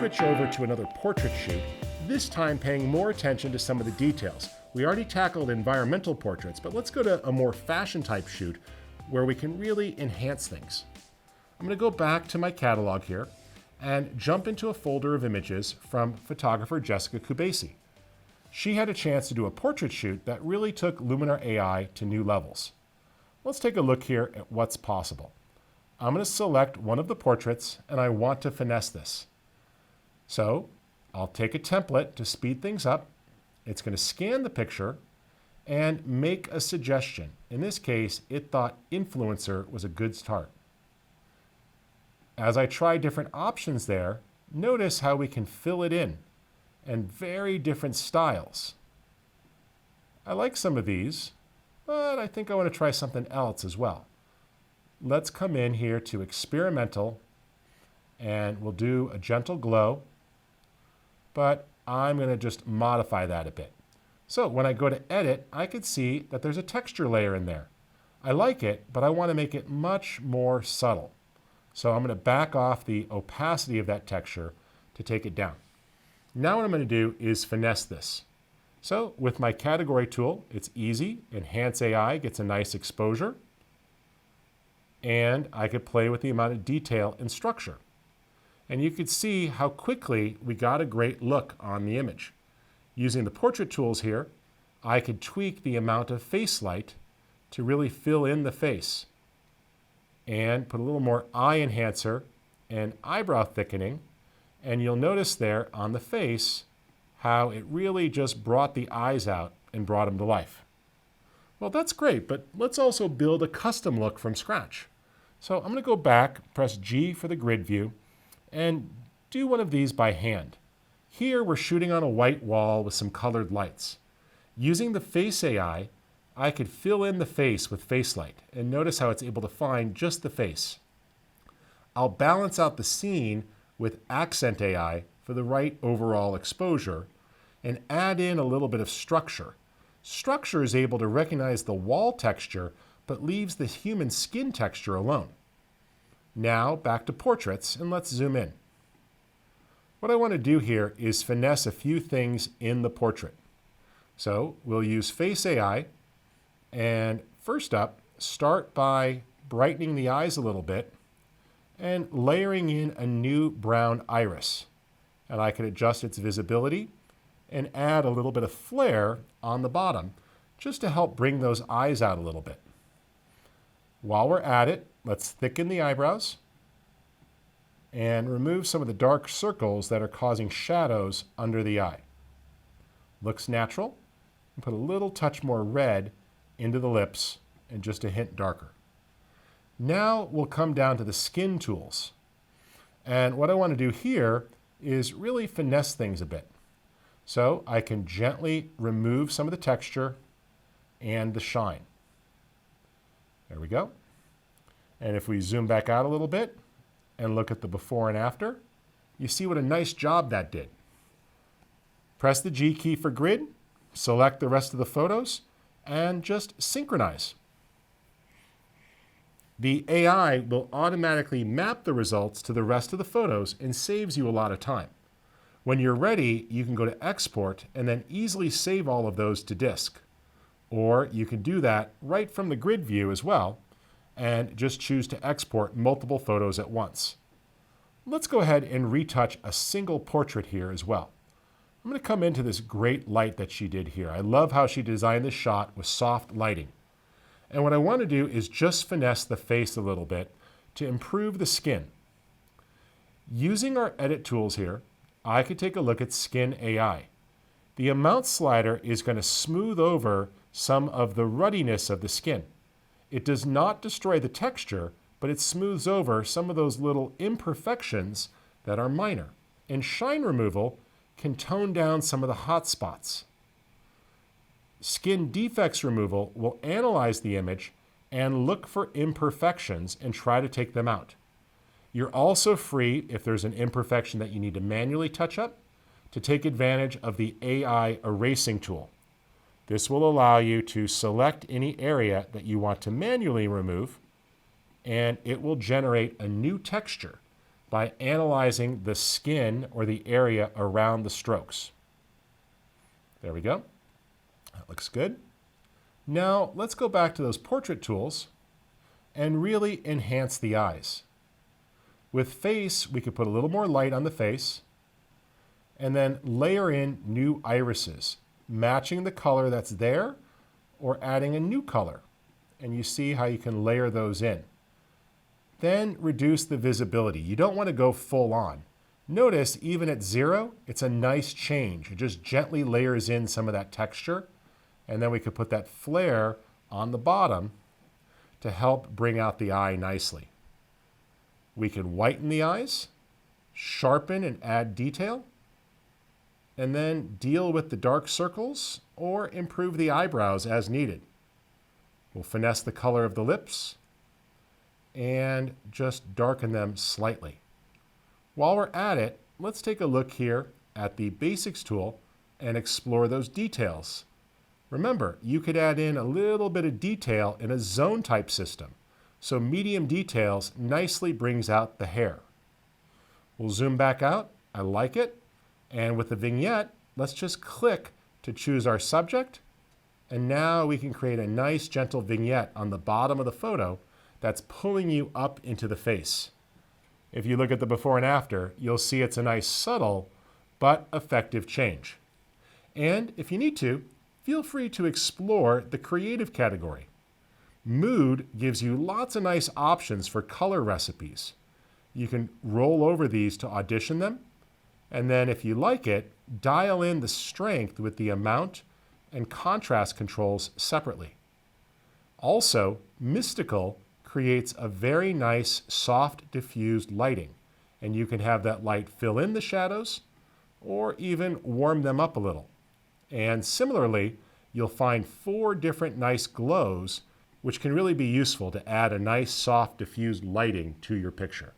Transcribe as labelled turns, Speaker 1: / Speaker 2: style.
Speaker 1: switch over to another portrait shoot, this time paying more attention to some of the details. We already tackled environmental portraits, but let's go to a more fashion type shoot where we can really enhance things. I'm going to go back to my catalog here and jump into a folder of images from photographer Jessica Kubasi. She had a chance to do a portrait shoot that really took Luminar AI to new levels. Let's take a look here at what's possible. I'm going to select one of the portraits and I want to finesse this. So I'll take a template to speed things up. It's going to scan the picture and make a suggestion. In this case, it thought influencer was a good start. As I try different options there, notice how we can fill it in and very different styles. I like some of these, but I think I want to try something else as well. Let's come in here to experimental and we'll do a gentle glow, but I'm going to just modify that a bit. So when I go to edit, I can see that there's a texture layer in there. I like it, but I want to make it much more subtle. So I'm going to back off the opacity of that texture to take it down. Now what I'm going to do is finesse this. So with my category tool, it's easy. Enhance AI gets a nice exposure. And I could play with the amount of detail and structure. And you could see how quickly we got a great look on the image. Using the portrait tools here, I could tweak the amount of face light to really fill in the face and put a little more eye enhancer and eyebrow thickening. And you'll notice there on the face how it really just brought the eyes out and brought them to life. Well, that's great, but let's also build a custom look from scratch. So I'm going to go back, press G for the grid view, and do one of these by hand. Here we're shooting on a white wall with some colored lights. Using the Face AI, I could fill in the face with face light, and notice how it's able to find just the face. I'll balance out the scene with Accent AI for the right overall exposure, and add in a little bit of structure. Structure is able to recognize the wall texture, but leaves the human skin texture alone. Now back to portraits, and let's zoom in. What I want to do here is finesse a few things in the portrait. So we'll use Face AI, and first up, start by brightening the eyes a little bit and layering in a new brown iris. And I can adjust its visibility and add a little bit of flare on the bottom just to help bring those eyes out a little bit. While we're at it, let's thicken the eyebrows and remove some of the dark circles that are causing shadows under the eye. Looks natural. And put a little touch more red into the lips and just a hint darker. Now we'll come down to the skin tools. And what I want to do here is really finesse things a bit. So I can gently remove some of the texture and the shine. There we go. And if we zoom back out a little bit and look at the before and after, you see what a nice job that did. Press the G key for grid, select the rest of the photos, and just synchronize. The AI will automatically map the results to the rest of the photos and saves you a lot of time. When you're ready, you can go to Export and then easily save all of those to disk. Or you can do that right from the grid view as well and just choose to export multiple photos at once. Let's go ahead and retouch a single portrait here as well. I'm going to come into this great light that she did here. I love how she designed this shot with soft lighting. And what I want to do is just finesse the face a little bit to improve the skin. Using our edit tools here, I could take a look at Skin AI. The amount slider is going to smooth over some of the ruddiness of the skin. It does not destroy the texture, but it smooths over some of those little imperfections that are minor. And shine removal can tone down some of the hot spots. Skin defects removal will analyze the image and look for imperfections and try to take them out. You're also free, if there's an imperfection that you need to manually touch up, to take advantage of the AI erasing tool. This will allow you to select any area that you want to manually remove, and it will generate a new texture by analyzing the skin or the area around the strokes. There we go. That looks good. Now let's go back to those portrait tools and really enhance the eyes. With face, we could put a little more light on the face and then layer in new irises, matching the color that's there or adding a new color. And you see how you can layer those in. Then reduce the visibility. You don't want to go full on. Notice even at 0, it's a nice change. It just gently layers in some of that texture. And then we could put that flare on the bottom to help bring out the eye nicely. We can whiten the eyes, sharpen and add detail, and then deal with the dark circles or improve the eyebrows as needed. We'll finesse the color of the lips and just darken them slightly. While we're at it, let's take a look here at the Basics tool and explore those details. Remember, you could add in a little bit of detail in a zone type system. So medium details nicely brings out the hair. We'll zoom back out. I like it. And with the vignette, let's just click to choose our subject. And now we can create a nice gentle vignette on the bottom of the photo that's pulling you up into the face. If you look at the before and after, you'll see it's a nice subtle but effective change. And if you need to, feel free to explore the creative category. Mood gives you lots of nice options for color recipes. You can roll over these to audition them, and then if you like it, dial in the strength with the amount and contrast controls separately. Also, Mystical creates a very nice soft diffused lighting, and you can have that light fill in the shadows or even warm them up a little. And similarly, you'll find 4 different nice glows which can really be useful to add a nice soft diffused lighting to your picture.